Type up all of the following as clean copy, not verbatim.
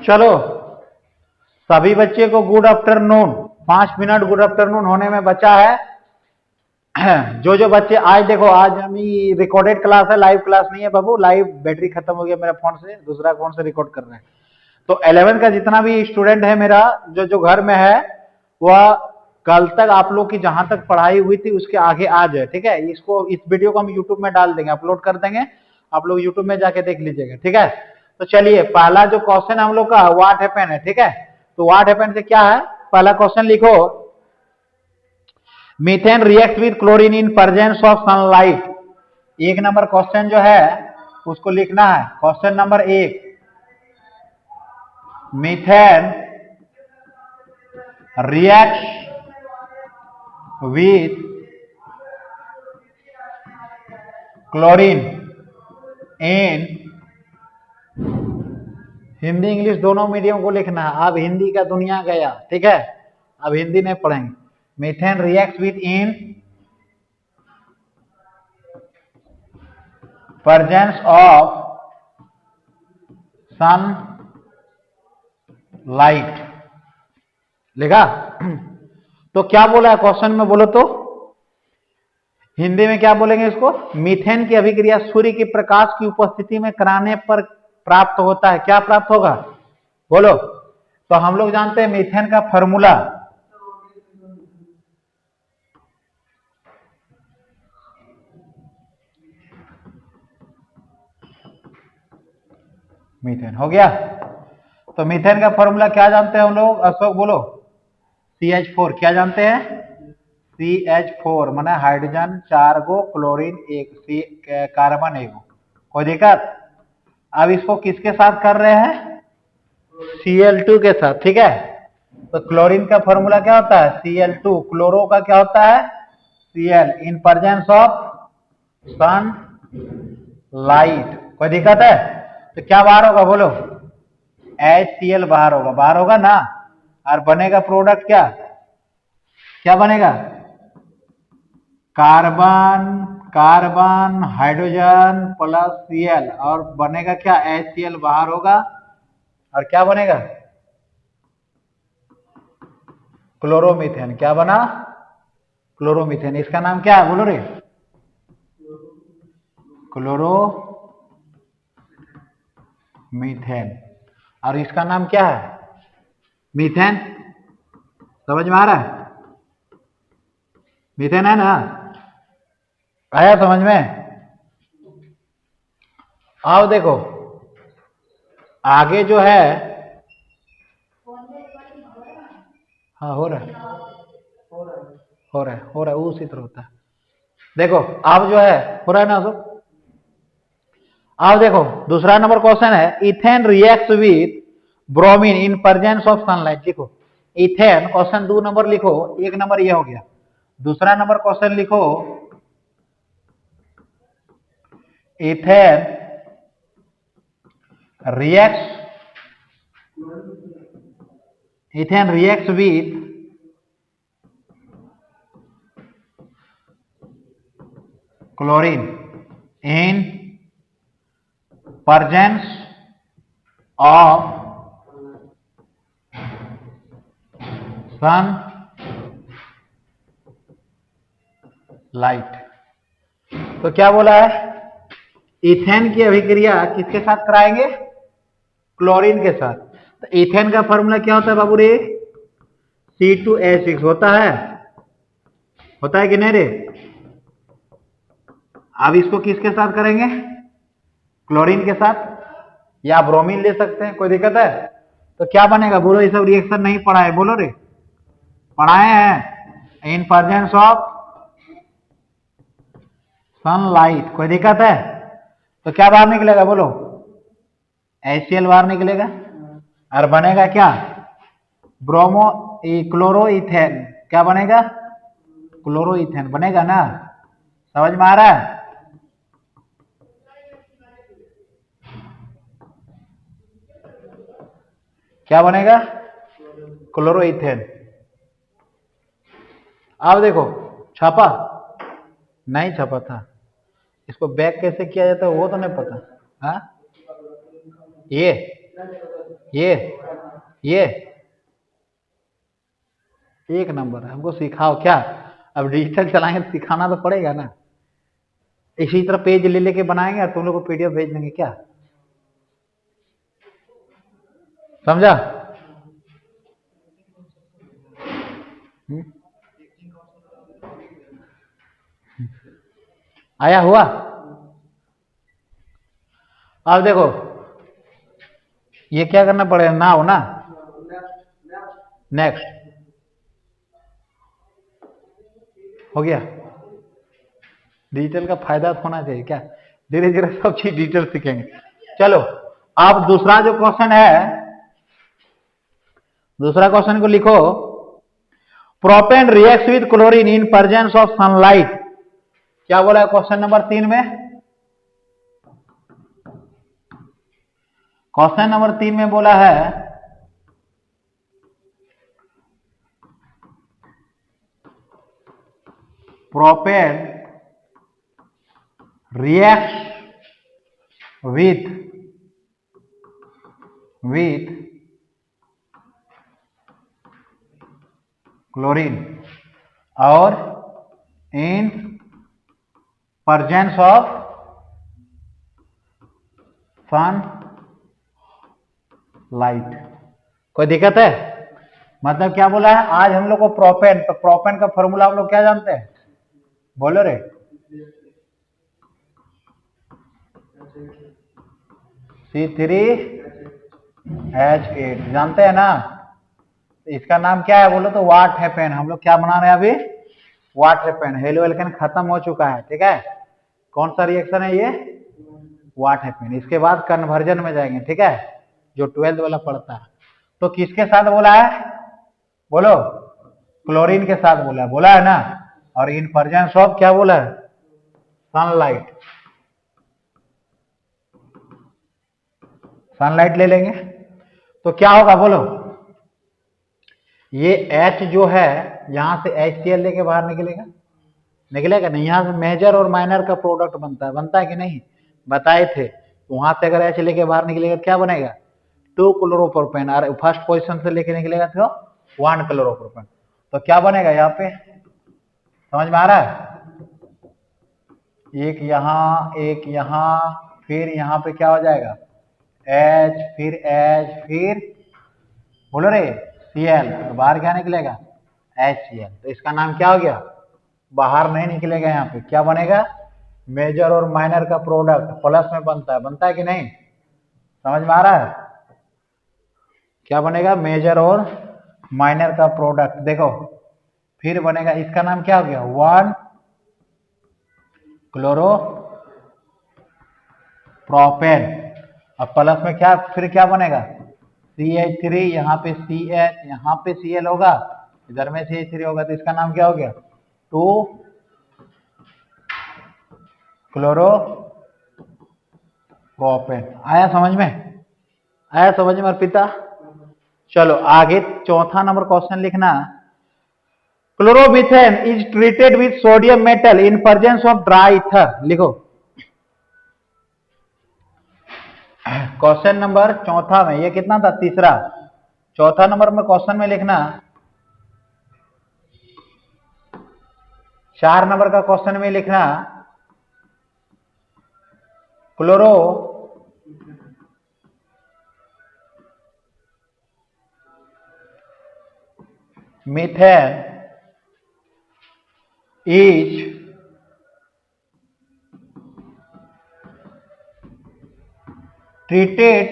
चलो सभी बच्चे को good afternoon. 5 minute good afternoon होने में बचा है। जो जो बच्चे आज देखो, आज हमें रिकॉर्डेड क्लास है, लाइव क्लास नहीं है बाबू। लाइव बैटरी खत्म हो गया मेरा फोन से, दूसरा फोन से रिकॉर्ड कर रहे हैं। तो 11 का जितना भी स्टूडेंट है मेरा, जो जो घर में है, वह कल तक आप लोग की जहां तक पढ़ाई हुई थी उसके आगे आ जाए, ठीक है। इसको, इस वीडियो को हम यूट्यूब में डाल देंगे, अपलोड कर देंगे, आप लोग यूट्यूब में जाके देख लीजिएगा, ठीक है। तो चलिए, पहला जो क्वेश्चन हम लोग का व्हाट हैपेंड है, ठीक है। तो व्हाट हैपेंड से क्या है, पहला क्वेश्चन लिखो, methane react with chlorine in presence of sunlight. 1 number question जो है उसको लिखना है। Question number 1, methane reacts with chlorine in, Hindi English दोनों मीडियम को लिखना है। अब हिंदी का दुनिया गया, ठीक है, अब हिंदी नहीं पढ़ेंगे। Methane reacts with in presence of sun light, लिखा। तो क्या बोला है क्वेश्चन में, बोलो तो हिंदी में क्या बोलेंगे इसको। मीथेन की अभिक्रिया सूर्य के प्रकाश की उपस्थिति में कराने पर प्राप्त होता है। क्या प्राप्त होगा, बोलो। तो हम लोग जानते हैं मीथेन का फॉर्मूला, मीथेन हो गया। तो मीथेन का फॉर्मूला क्या जानते हैं हम लोग, अशोक बोलो। CH4 क्या जानते हैं, CH4 माने हाइड्रोजन 4 गो, क्लोरीन 1, कार्बन 1 गो। कोई दिक्कत। अब इसको किसके साथ कर रहे हैं, Cl2 के साथ, ठीक है। तो क्लोरीन का फॉर्मूला क्या होता है, Cl2। क्लोरो का क्या होता है, Cl, in presence of sun light. कोई दिक्कत है। तो क्या बाहर होगा, बोलो। HCl बाहर होगा, बाहर होगा ना। और बनेगा प्रोडक्ट क्या, क्या बनेगा, carbon, carbon hydrogen plus Cl, और बनेगा क्या, HCl बाहर होगा, और क्या बनेगा, क्लोरोमीथेन। क्या बना, क्लोरोमीथेन। इसका नाम क्या है, बोलो रे, क्लोरोमीथेन। और इसका नाम क्या है, मीथेन। समझ में आ रहा है, मीथेन है ना, आया समझ में। आओ देखो आगे जो है, हाँ हो रहा है, हो रहा है, उसी तरह होता है। देखो अब जो है हो रहा है ना, तो अब देखो दूसरा नंबर क्वेश्चन है, ethane reacts with bromine in presence of sunlight. लिखो इथेन, क्वेश्चन 2 नंबर लिखो, 1 नंबर ये हो गया। दूसरा नंबर क्वेश्चन लिखो, ethane reacts, ethane reacts with chlorine in presence of sun light. तो क्या बोला है, इथेन की अभिक्रिया किसके साथ कराएंगे, क्लोरीन के साथ। तो इथेन का फॉर्मूला क्या होता है बाबू रे, C2H6 होता है कि नहीं रे। अब इसको किसके साथ करेंगे, क्लोरीन के साथ, या ब्रोमीन ले सकते हैं, कोई दिक्कत है। तो क्या बनेगा, बोलो। ये सब रिएक्शन नहीं पढ़ा है, बोलो रे, पढ़ाए हैं। इन प्रेजेंस ऑफ सनलाइट, कोई दिक्कत है। तो क्या बाहर निकलेगा, बोलो, HCl बाहर निकलेगा, और बनेगा क्या, ब्रोमो, क्लोरोइथेन। क्या बनेगा, क्लोरोइथेन बनेगा ना। समझ में आ रहा है। क्या बनेगा, क्लोरोइथेन। अब देखो छापा, नहीं छपा था, इसको बैक कैसे किया जाता है वो तो नहीं पता। हाँ ये ये एक नंबर है। हमको सिखाओ क्या, अब डिजिटल चलाएंगे तो सिखाना तो पड़ेगा ना। इसी तरह पेज ले लेके बनाएंगे और तुम लोग को पीडीएफ भेज देंगे क्या, समझा? आया हुआ? अब देखो ये क्या करना पड़ेगा, नाउ ना, नेक्स्ट हो गया। डिजिटल का फायदा तो होना चाहिए क्या, धीरे धीरे सब चीज डिजिटल सीखेंगे। चलो अब दूसरा जो क्वेश्चन है, दूसरा क्वेश्चन को लिखो। Propane reacts with chlorine in presence of sunlight. क्या बोला है क्वेश्चन नंबर 3 में? क्वेश्चन नंबर 3 में बोला है प्रोपेन रिएक्ट्स विथ क्लोरीन और in presence of sun light. कोई दिक्कत है? मतलब क्या बोला है आज हम लोग को प्रोपेन, तो प्रोपेन का फॉर्मूला हम लोग क्या जानते हैं, बोलो रे? C3H8 जानते हैं ना। इसका नाम क्या है बोलो तो वाट हैपेन। हम लोग क्या बना रहे हैं अभी, वाट हैपेन। हेलो एल्केन खत्म हो चुका है, ठीक है। कौन सा रिएक्शन है ये, वाट हैपेन। इसके बाद कन्वर्जन में जाएंगे, ठीक है, जो 12th वाला पढ़ता है। तो किसके साथ बोला है बोलो, क्लोरीन के साथ बोला है ना। और इन प्रेजेंस ऑफ क्या बोला है, सनलाइट। सनलाइट ले लेंगे तो क्या होगा बोलो, ये H जो है यहां से HCl लेके बाहर निकलेगा नहीं, यहां से मेजर और माइनर का प्रोडक्ट बनता है कि नहीं, बताए थे। वहां से अगर H लेके बाहर निकलेगा क्या बनेगा, 2 क्लोरोप्रोपेन। और फर्स्ट पोजीशन से लेके निकलेगा तो 1 क्लोरोप्रोपेन। तो क्या बनेगा यहाँ पे, समझ में आ रहा है? एक यहाँ, फिर यहाँ पे क्या हो जाएगा, H, फिर बोलो रे Cl, तो बाहर क्या निकलेगा, HCl। तो इसका नाम क्या हो गया, बाहर नहीं निकलेगा, यहाँ पे क्या बनेगा, मेजर और माइनर का प्रोडक्ट प्लस में बनता है कि नहीं, समझ में आ रहा है? क्या बनेगा, मेजर और माइनर का प्रोडक्ट। देखो फिर बनेगा, इसका नाम क्या हो गया, 1 क्लोरो प्रोपेन। अब प्लस में क्या, फिर क्या बनेगा, CH3, यहाँ पे CH, यहाँ पे Cl होगा, इधर में CH3 होगा, तो इसका नाम क्या हो गया, 2 क्लोरो प्रोपेन। आया समझ में अर्पिता? चलो आगे चौथा नंबर क्वेश्चन लिखना। Chloromethane is treated with sodium metal in presence of dry ether. लिखो क्वेश्चन नंबर चौथा में, ये कितना था, तीसरा। चौथा नंबर में क्वेश्चन में लिखना, 4 नंबर का क्वेश्चन में लिखना, chloro methane is treated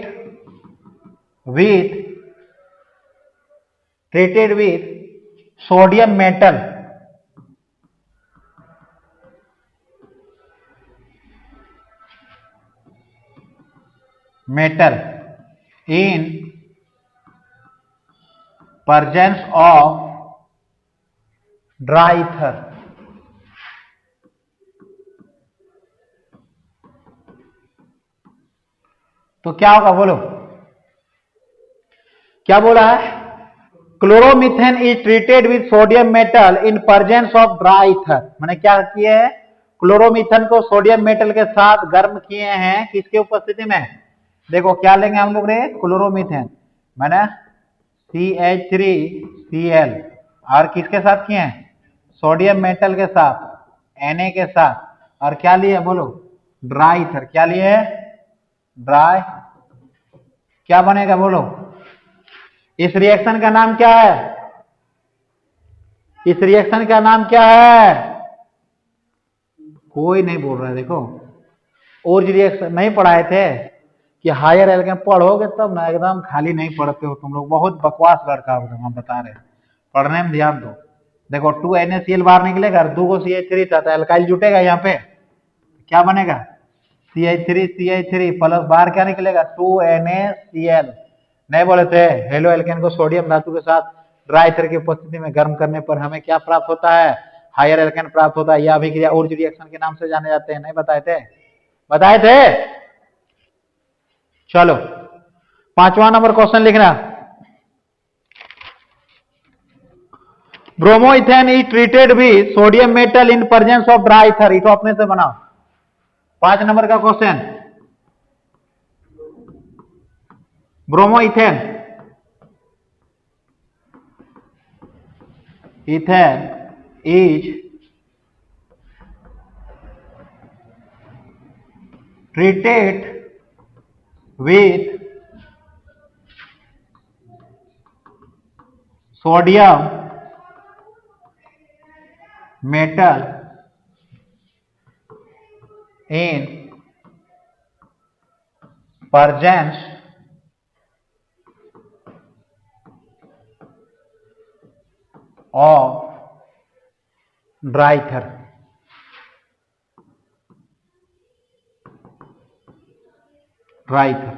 with sodium metal in presence of dry ether। तो क्या होगा बोलो, क्या बोला है, chloromethane is treated with sodium metal in presence of dry ether. मैंने क्या किए हैं, क्लोरोमीथेन को सोडियम मेटल के साथ गर्म किए हैं, किसके उपस्थिति में, देखो क्या लेंगे हम लोग रे, क्लोरोमीथेन। मैंने CH3Cl और किसके साथ किए हैं? सोडियम मेटल के साथ, Na के साथ, और क्या लिए बोलो? Dry ether. क्या लिए? ड्राई। क्या बनेगा बोलो? इस रिएक्शन का नाम क्या है? इस रिएक्शन का नाम क्या है? कोई नहीं बोल रहा है। देखो और रिएक्शन नहीं पढ़ाए थे कि हायर एल्केन पढ़ोगे तब ना, एकदम खाली नहीं पढ़ते हो तुम लोग। बहुत बकवास लड़का हो तुम, हम बता रहे हैं। पढ़ने में ध्यान दो। देखो 2NaCl बाहर निकलेगा और 2 CH3 था तो एल्काइल जुटेगा यहाँ पे, क्या बनेगा? CH3 प्लस बाहर क्या निकलेगा? 2NaCl। नहीं बोले थे हेलो एल्केन को सोडियम धातु के साथ ड्राई ईथर की उपस्थिति में गर्म करने पर हमें क्या प्राप्त होता है? हायर एल्केन प्राप्त होता है। यह अभिक्रिया उर्ज रिएक्शन के नाम से जाने जाते हैं। नहीं बताए थे? बताए थे। चलो 5वां नंबर क्वेश्चन लिखना। Bromoethane is treated with sodium metal in presence of dry ether. इको अपने से बनाओ। 5 नंबर का question. Bromoethane ethane is treated with sodium metal in presence of dry ether। Dry ether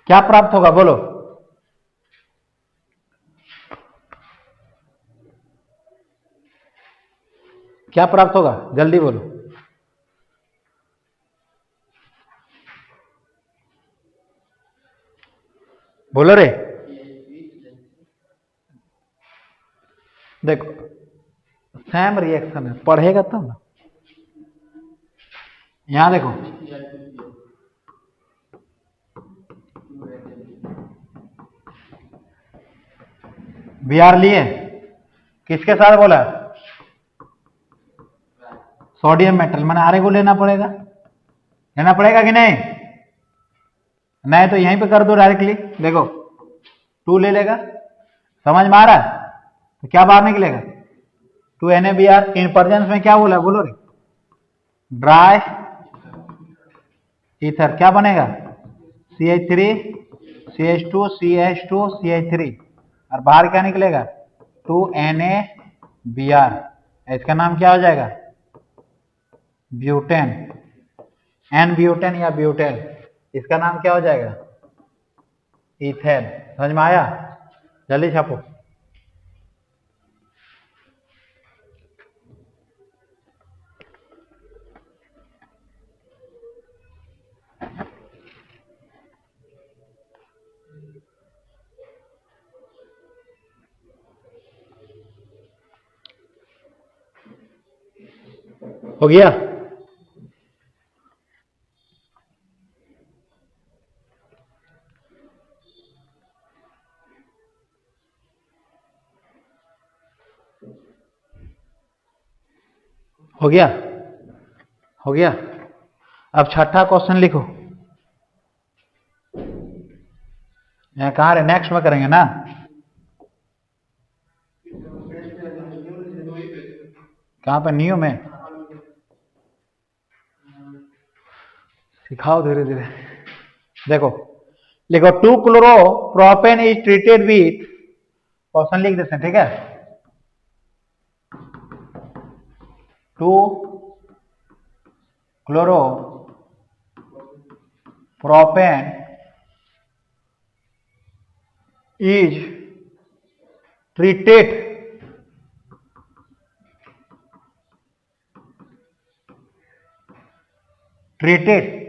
क्या प्राप्त होगा बोलो? क्या प्राप्त होगा जल्दी बोलो। बोलो रे। देखो सेम रिएक्शन है, पढ़ेगा तब ना। यहां देखो Br लिए किसके साथ बोला? Sodium metal. मैंने आरे को लेना पड़ेगा, लेना पड़ेगा कि नहीं? नहीं तो यहीं पे कर दो डायरेक्टली। देखो 2 ले लेगा, समझ में आ रहा है? तो क्या बाहर निकलेगा? 2NaBr इन प्रेजेंस में क्या बोला बोलो रे? Dry ether. क्या बनेगा? CH3 CH2 CH2 CH3 और बाहर क्या निकलेगा? 2NaBr। इसका नाम क्या हो जाएगा? ब्यूटेन। एन ब्यूटेन या ब्यूटेन, इसका नाम क्या हो जाएगा? इथेन। समझ में आया? जल्दी छापो। हो गया? हो गया? हो गया। अब छठा क्वेश्चन लिखो। यहाँ कहाँ रहे? नेक्स्ट में करेंगे ना। कहाँ पे? न्यू में सिखाओ धीरे धीरे। देखो लिखो 2 chloro propane is treated with, question लिख देते हैं ठीक है। 2 chloro propane is treated treated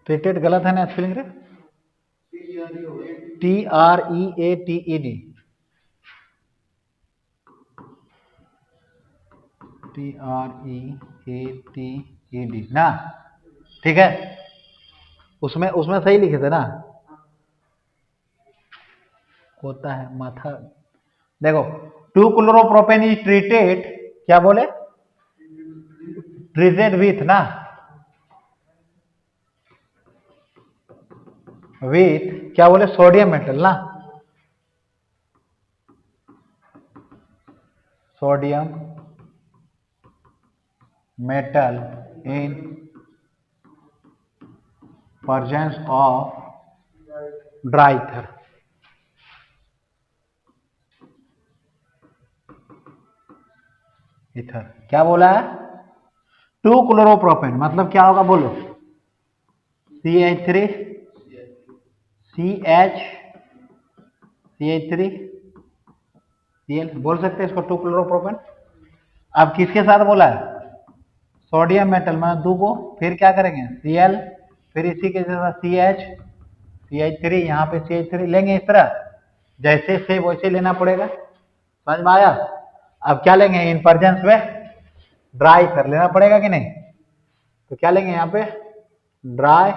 treated गलत है ना स्पेलिंग रे? TREATED TREATED ना, ठीक है। उसमें उसमें सही लिखे थे ना, होता है माथा। देखो 2-chloropropan इज ट्रीटेड, क्या बोले, ट्रीटेड विथ ना, विथ क्या बोले, सोडियम मेटल ना, sodium metal in presence of dry ether. Ether क्या बोला है, 2-chloropropan मतलब क्या होगा बोलो, CH3 CH CH3 Cl बोल सकते हैं इसको 2-chloropropan। अब किसके साथ बोला है, सोडियम मेटल मतलब दो को, फिर क्या करेंगे Cl, फिर इसी के साथ CH3, यहाँ पे CH3 लेंगे इस तरह, जैसे से वैसे लेना पड़ेगा, समझ में आया। अब क्या लेंगे, इन प्रेजेंस में ड्राई कर लेना पड़ेगा कि नहीं, तो क्या लेंगे यहाँ पे ड्राई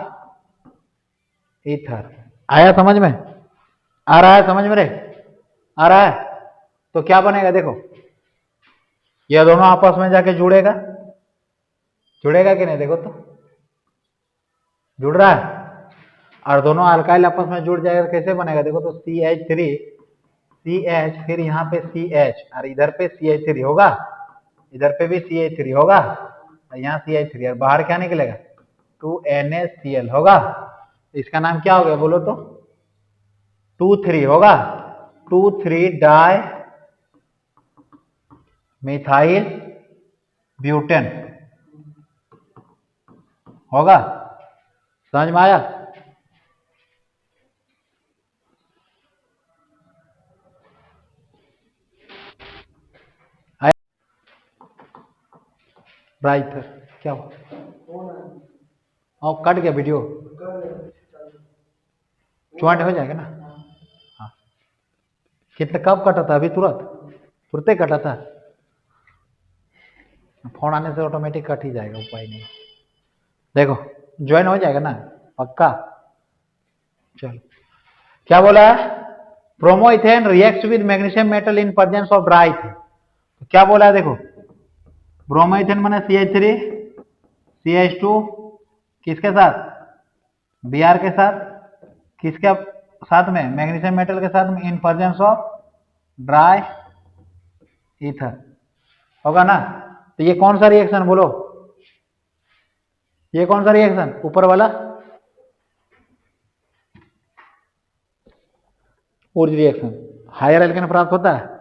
ईथर। आया समझ में, आ रहा है समझ में रे, आ रहा है। तो क्या बनेगा देखो, ये दोनों आपस में जाके जुड़ेगा, जुड़ेगा कि नहीं, देखो तो जुड़ रहा है, और दोनों अल्काइल आपस में जुड़ जाएगा, कैसे बनेगा देखो तो CH3 CH, फिर यहाँ पे CH और इधर पे CH3 होगा, इधर पे भी CH3 होगा, यहाँ CH3 और बाहर क्या निकलेगा 2NaCl होगा। इसका नाम क्या हो गया बोलो तो, 2,3 होगा, 2,3 डाई मिथाइल ब्यूटेन होगा, समझ में आया। राइट क्या हुआ, कट गया वीडियो, ज्वाइंट हो जाएगा ना, हाँ। कितना कब कटा था, अभी तुरंत तुरंत कटा था, फोन आने से ऑटोमेटिक कट ही जाएगा, उपाय नहीं। देखो ज्वाइन हो जाएगा ना पक्का। चलो क्या बोला है, bromoethane reacts with magnesium metal in presence of dry ether. तो क्या बोला है देखो, ब्रोमोइथेन माने CH3 CH2 किसके साथ, Br के साथ, किसके साथ में, मैग्नीशियम मेटल के साथ में, इन प्रेजेंस ऑफ ड्राई ईथर होगा ना। तो ये कौन सा रिएक्शन बोलो, ये कौन सा रिएक्शन ऊपर वाला, ऊर्ज रिएक्शन, हायर एल्केन प्राप्त होता है।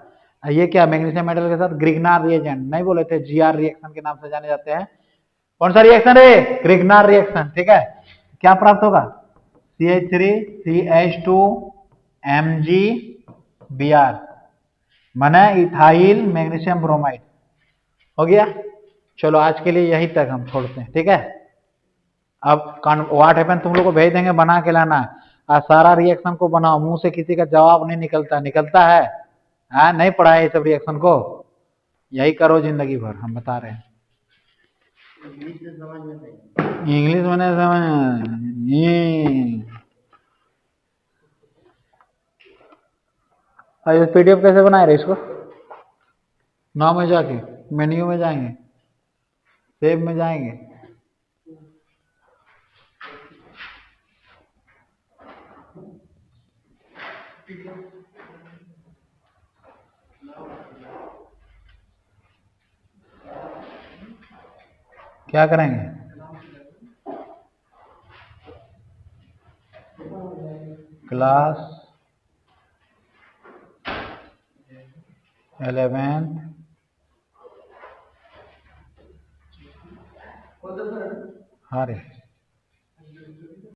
ये क्या, मैग्नीशियम मेटल के साथ ग्रिग्नार रिएजेंट, नहीं बोले थे GR रिएक्शन के नाम से जाने जाते हैं, कौन सा रिएक्शन है, ग्रिग्नार रिएक्शन, ठीक है। क्या प्राप्त होगा CH3 CH2 MgBr माने इथाइल मैग्नीशियम ब्रोमाइड हो गया। चलो आज के लिए यही तक हम छोड़ते हैं, ठीक है। अब व्हाट हैपन तुम लोग को भेज देंगे, बना के लाना, सारा रिएक्शन को बनाओ, मुंह से किसी का जवाब नहीं निकलता, निकलता है, हाँ नहीं पढ़ा है ये सब रिएक्शन को, यही करो जिंदगी भर, हम बता रहे हैं। इंग्लिश में नहीं समझ, ये PDF कैसे बनाए रहे इसको, नाम में जाके मेन्यू में जाएंगे, सेव में जाएंगे, क्या करेंगे, क्लास 11th हाँ रे